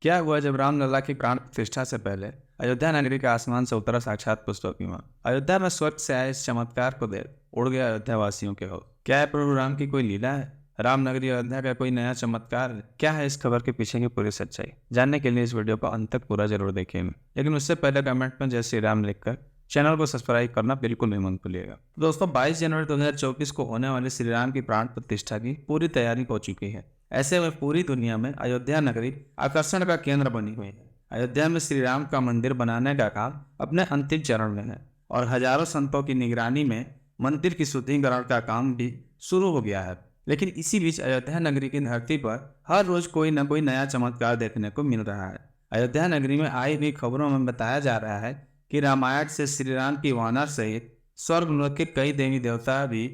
क्या हुआ जब रामलला की प्राण प्रतिष्ठा से पहले अयोध्या नगरी के आसमान से उतरा साक्षात पुष्पक विमान। अयोध्या में स्वर्ग से आए इस चमत्कार को देख उड़ गया अयोध्या वासियों के हो। क्या है प्रभु राम की कोई लीला है? राम नगरी अयोध्या का कोई नया चमत्कार है? क्या है इस खबर के पीछे की पूरी सच्चाई? जानने के लिए इस वीडियो को अंत तक पूरा जरूर देखेंगे, लेकिन उससे पहले कमेंट में जय श्री राम लिखकर चैनल को सब्सक्राइब करना बिल्कुल नहीं मत भूलिएगा। दोस्तों, 22 जनवरी 2024 को होने वाली श्री राम की प्राण प्रतिष्ठा की पूरी तैयारी हो चुकी है। ऐसे में पूरी दुनिया में अयोध्या नगरी आकर्षण का केंद्र बनी हुई है। अयोध्या में श्री राम का मंदिर बनाने का काम अपने अंतिम चरण में है और हजारों संतों की निगरानी में मंदिर की शुद्धिकरण का काम भी शुरू हो गया है। लेकिन इसी बीच अयोध्या नगरी की धरती पर हर रोज कोई न कोई नया चमत्कार देखने को मिल रहा है। अयोध्या नगरी में आई हुई खबरों में बताया जा रहा है कि रामायण से श्री राम की वानर सहित स्वर्गलोक के कई देवी देवता भी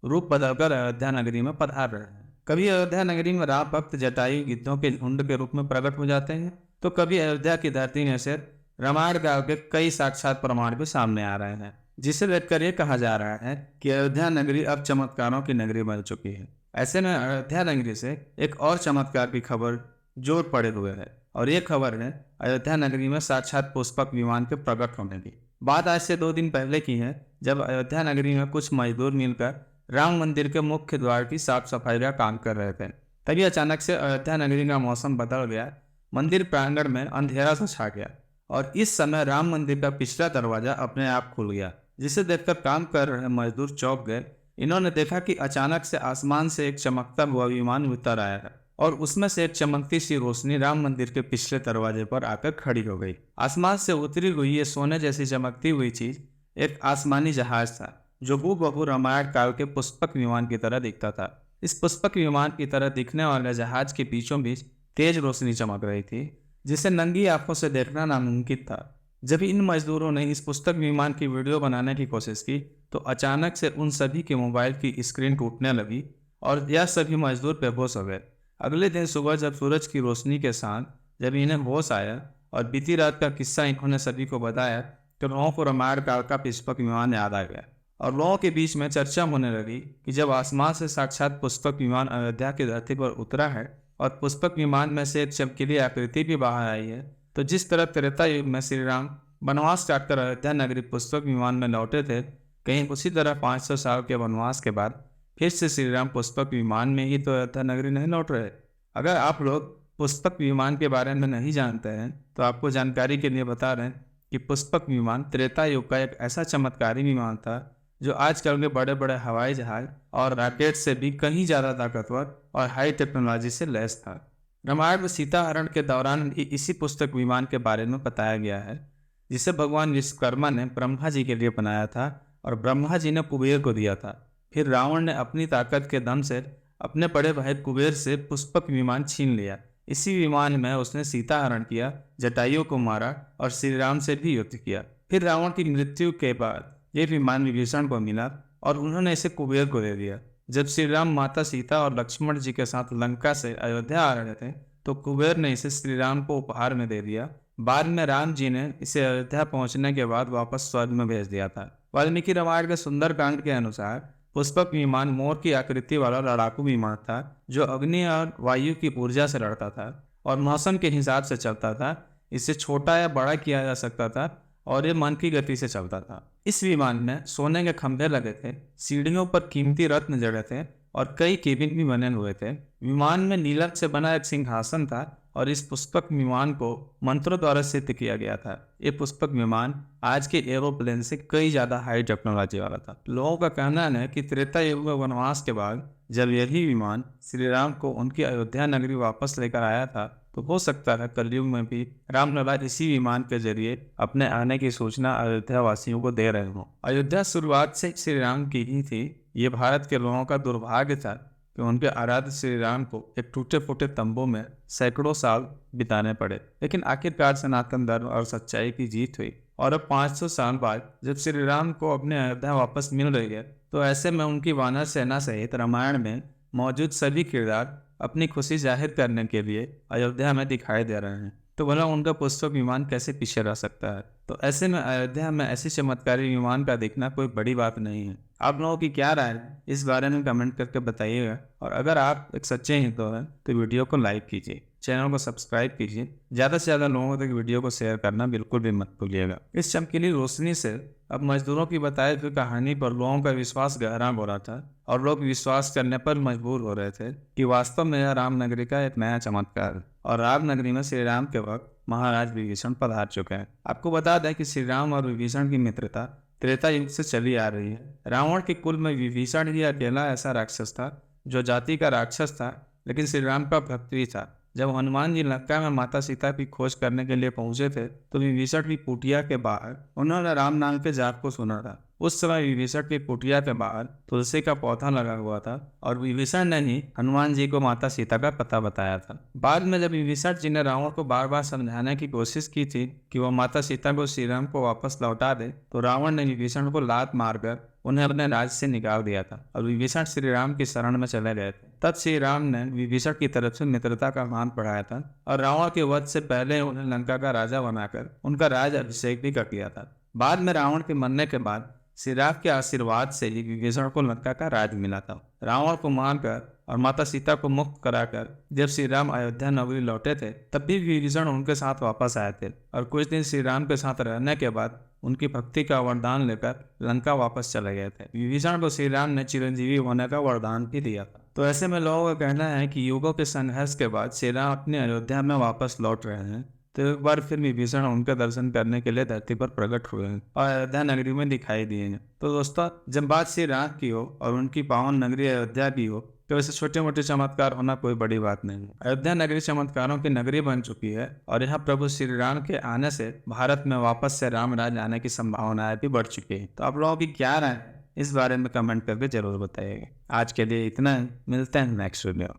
रूप बदलकर अयोध्या नगरी में पधार रहे हैं। कभी अयोध्या नगरी में राम भक्त जटायु गिद्धों के झुंड के रूप में प्रकट हो जाते हैं, तो कभी अयोध्या की धरती में से रामायण काल के कई साक्षात प्रमाण भी सामने आ रहे हैं, जिसे देखकर यह कहा जा रहा है कि अयोध्या नगरी अब चमत्कारों की नगरी बन चुकी है। ऐसे में अयोध्या नगरी से एक और चमत्कार की खबर जोर पड़े हुए है, और ये खबर है अयोध्या नगरी में साक्षात पुष्पक विमान के प्रकट होने की। बात आज से 2 दिन पहले की है, जब अयोध्या नगरी में कुछ मजदूर मिलकर राम मंदिर के मुख्य द्वार की साफ सफाई का काम कर रहे थे। तभी अचानक से अयोध्या नगरी का मौसम बदल गया। मंदिर प्रांगण में अंधेरा सा छा गया और इस समय राम मंदिर का पिछला दरवाजा अपने आप खुल गया, जिसे देखकर काम कर रहे मजदूर चौंक गए। इन्होंने देखा कि अचानक से आसमान से एक चमकता हुआ विमान उतर आया है और उसमें से एक चमकती सी रोशनी राम मंदिर के पिछले दरवाजे पर आकर खड़ी हो गई। आसमान से उतरी हुई ये सोने जैसी चमकती हुई चीज एक आसमानी जहाज था, जो हूबहू रामायण काल के पुष्पक विमान की तरह दिखता था। इस पुष्पक विमान की तरह दिखने वाले जहाज के बीचों बीच तेज रोशनी चमक रही थी, जिसे नंगी आंखों से देखना नामुमकिन था। जब इन मजदूरों ने इस पुष्पक विमान की वीडियो बनाने की कोशिश की, तो अचानक से उन सभी के मोबाइल की स्क्रीन टूटने लगी और यह सभी मजदूर बेहोश हो गए। अगले दिन सुबह जब सूरज की रोशनी के साथ जब इन्हें होश आया और बीती रात का किस्सा इन्होंने सभी को बताया, तो लोगों को रामायण काल का पुष्पक विमान याद आ गया और लोगों के बीच में चर्चा होने लगी कि जब आसमान से साक्षात पुष्पक विमान अयोध्या की धरती पर उतरा है और पुष्पक विमान में से एक चमकीली आकृति भी बाहर आई है, तो जिस तरह त्रेता युग में श्री राम वनवास काटकर अयोध्या नगरी पुष्पक विमान में लौटे थे, कहीं उसी तरह 500 साल के वनवास के बाद फिर से श्री राम पुष्पक विमान में ही तो अयोध्या नगरी नहीं लौट रहे। अगर आप लोग पुष्पक विमान के बारे में नहीं जानते हैं, तो आपको जानकारी के लिए बता रहे हैं कि पुष्पक विमान त्रेता युग का एक ऐसा चमत्कारी विमान था जो आजकल के बड़े बड़े हवाई जहाज और रॉकेट से भी कहीं ज्यादा ताकतवर और हाई टेक्नोलॉजी से लैस था। रामायण में सीता हरण के दौरान भी इसी पुस्तक विमान के बारे में बताया गया है, जिसे भगवान विश्वकर्मा ने ब्रह्मा जी के लिए बनाया था और ब्रह्मा जी ने कुबेर को दिया था। फिर रावण ने अपनी ताकत के दम से अपने बड़े भाई कुबेर से पुष्पक विमान छीन लिया। इसी विमान में उसने सीता हरण किया, जटायु को मारा और श्री राम से भी युद्ध किया। फिर रावण की मृत्यु के बाद ये विमान विभीषण को मिला और उन्होंने इसे कुबेर को दे दिया। जब श्री राम माता सीता और लक्ष्मण जी के साथ लंका से अयोध्या आ रहे थे, तो कुबेर ने इसे श्री राम को उपहार में दे दिया। बाद में राम जी ने इसे अयोध्या पहुंचने के बाद वापस स्वर्ग में भेज दिया था। वाल्मीकि रामायण के सुंदर कांड के अनुसार पुष्पक विमान मोर की आकृति वाला लड़ाकू विमान था, जो अग्नि और वायु की ऊर्जा से लड़ता था और मौसम के हिसाब से चलता था। इसे छोटा या बड़ा किया जा सकता था और ये मन की गति से चलता था। इस विमान में सोने के खंभे लगे थे, सीढ़ियों पर कीमती रत्न जड़े थे और कई केबिन भी बने हुए थे। विमान में नीलम से बना एक सिंहासन था और इस पुष्पक विमान को मंत्रों द्वारा सिद्ध किया गया था। ये पुष्पक विमान आज के एरोप्लेन से कई ज्यादा हाई टेक्नोलॉजी वाला था। लोगों का कहना है कि त्रेता युग में वनवास के बाद जब यही विमान श्री राम को उनकी अयोध्या नगरी वापस लेकर आया था, तो हो सकता है कलयुग में भी रामलला इसी विमान के जरिए अपने आने की सूचना अयोध्या वासियों को दे रहे हों। अयोध्या शुरुआत से श्री राम की ही थी। ये भारत के लोगों का दुर्भाग्य था कि उनके आराध्य श्री राम को एक टूटे फूटे तंबू में सैकड़ों साल बिताने पड़े, लेकिन आखिरकार सनातन धर्म और सच्चाई की जीत हुई और अब 500 साल बाद जब श्री राम को अपने अयोध्या वापस मिल रही है, तो ऐसे में उनकी वानर सेना सहित रामायण में मौजूद सभी किरदार अपनी खुशी जाहिर करने के लिए अयोध्या में दिखाई दे रहे हैं। तो भला उनका पुष्पक विमान कैसे पीछे रह सकता है? तो ऐसे में अयोध्या में ऐसी चमत्कारी विमान का दिखना कोई बड़ी बात नहीं है। आप लोगों की क्या राय है इस बारे में कमेंट करके बताइएगा, और अगर आप एक सच्चे हिंदू हैं तो वीडियो को लाइक कीजिए। चैनल को सब्सक्राइब कीजिए। ज़्यादा से ज़्यादा लोगों तक वीडियो को शेयर करना बिल्कुल भी मत भूलिएगा। इस चमकीली रोशनी से अब मजदूरों की बताई हुई कहानी पर लोगों का विश्वास गहरा हो रहा था और लोग विश्वास करने पर मजबूर हो रहे थे कि वास्तव में यह रामनगरी का एक नया चमत्कार है और रामनगरी में श्री राम के वक्त महाराज विभीषण पधार चुके हैं। आपको बता दें कि श्री राम और विभीषण की मित्रता त्रेता युग से चली आ रही है। रावण के कुल में विभीषण ही अकेला ऐसा राक्षस था जो जाति का राक्षस था लेकिन श्री राम का भक्त भी था। जब हनुमान जी लंका में माता सीता की खोज करने के लिए पहुंचे थे तो विभीषण की कुटिया के बाहर उन्होंने राम नाम के जाप को सुना था। उस समय विभीषण की कुटिया के बाहर तुलसी का पौधा लगा हुआ था और विभीषण ने ही हनुमान जी को माता सीता का पता बताया था। बाद में जब विभीषण जी ने रावण को बार बार समझाने की कोशिश की थी कि वह माता सीता को श्री राम को वापस लौटा दे तो रावण ने विभीषण को लात मारकर उन्हें अपने राज्य से निकाल दिया था और विभीषण श्री राम की शरण में चले गए थे। तब श्री राम ने विभीषण की तरफ से मित्रता का मान बढ़ाया था और रावण के वध से पहले उन्हें लंका का राजा बनाकर उनका राज अभिषेक भी कर दिया था। बाद में रावण के मरने के बाद श्री राम के आशीर्वाद से ही विभीषण को लंका का राज मिला था। रावण को मारकर और माता सीता को मुक्त कराकर जब श्री राम अयोध्या नगरी लौटे थे तब भी विभीषण उनके साथ वापस आए थे और कुछ दिन श्री राम के साथ रहने के बाद उनकी भक्ति का वरदान लेकर लंका वापस चले गए थे। विभीषण को श्री राम ने चिरंजीवी होने का वरदान भी दिया था। तो ऐसे में लोगों का कहना है कि युगों के संघर्ष के बाद श्री राम अपनी अयोध्या में वापस लौट रहे हैं तो एक बार फिर विभीषण उनके दर्शन करने के लिए धरती पर प्रकट हुए हैं और अयोध्या नगरी में दिखाई दिए हैं। तो दोस्तों, जब बात श्री राम की हो और उनकी पावन नगरी अयोध्या की हो तो वैसे छोटे मोटे चमत्कार होना कोई बड़ी बात नहीं है। अयोध्या नगरी चमत्कारों की नगरी बन चुकी है और यहाँ प्रभु श्री राम के आने से भारत में वापस से राम राज आने की संभावनाएं भी बढ़ चुकी है। तो आप लोगों की क्या राय है इस बारे में कमेंट करके जरूर बताइएगा। आज के लिए इतना ही, मिलते हैं नेक्स्ट वीडियो।